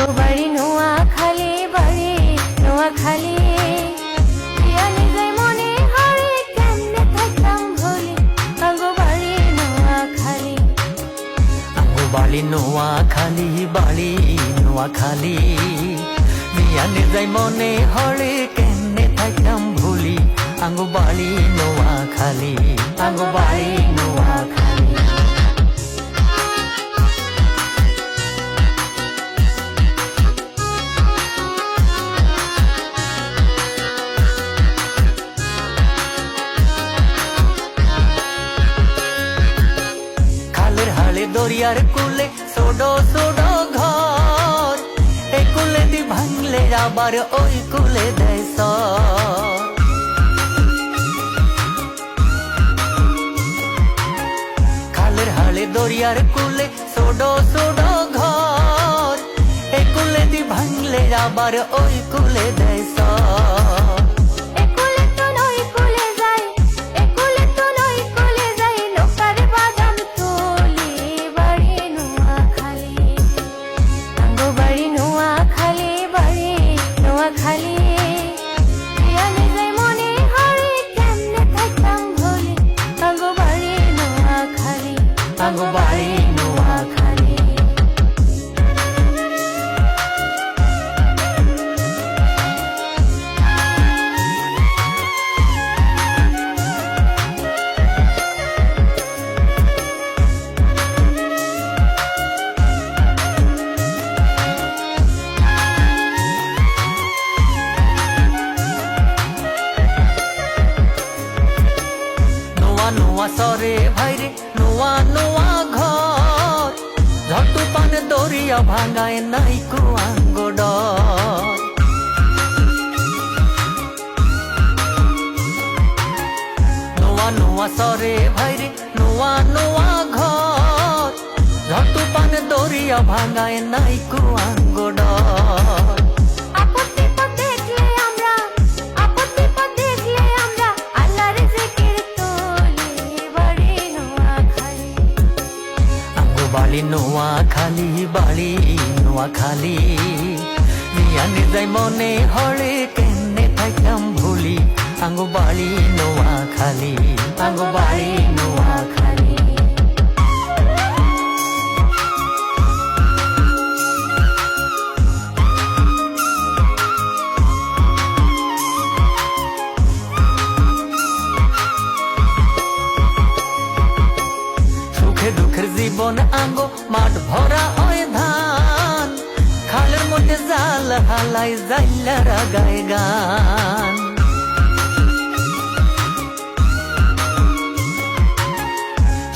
আঙ্গো বাড়ি নোয়াখালী, বাড়ি নোয়াখালী। জানি যাই মনে হরে কেমনে থাকতাম ভুলি, আঙ্গো বাড়ি নোয়াখালী। আঙ্গো বাড়ি নোয়াখালী, বাড়ি নোয়াখালী। জানি যাই মনে হরে কেমনে থাকতাম ভুলি, আঙ্গো বাড়ি নোয়াখালী, আঙ্গো বাড়ি নোয়াখালী। দরিয়ার কুলে ছোটো ছোটো ঘর, এই কুলে দি ভাঙলে আবার ওই কুলে দেয় সর। খালের হালে দরিয়ার কুলে ছোটো ছোটো ঘর, এই কুলে দি ভাঙলে আবার ওই কুলে দেয় সর। আঙ্গো বাড়ি নোয়াখালী। নোয়া সরে ভাইরে নোয়া নোয়া ঘর, ঝড় তুফান দরিয়া ভাঙায় নাই কুয়াঙ্গো ডর। নোয়া নোয়া সরে ভাইরে নোয়া নোয়া ঘর, ঝড় তুফান দরিয়া ভাঙায় নাই কুয়াঙ্গো ডর। বাড়ি নোয়াখালী, বাড়ি নোয়াখালী। জানি যাই মনে হরে কেমনে থাকতাম ভুলি, আঙ্গো বাড়ি নোয়াখালী, আঙ্গো বাড়ি নোয়াখালী। দুঃখের জীবন আঙ্গো মাঠ ভরা ওই ধান, খালের মধ্যে জাল হালাই জাইলারা গায় গান।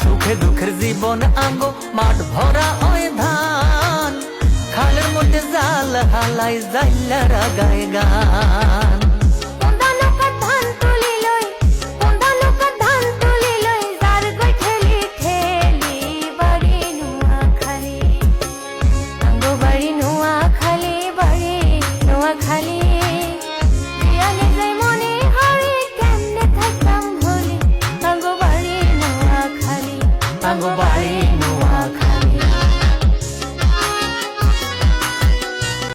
সুখে দুঃখের জীবন আঙ্গো মাঠ ভরা ওই ধান, খালের মধ্যে জাল হালাই জাইলারা গায় গান।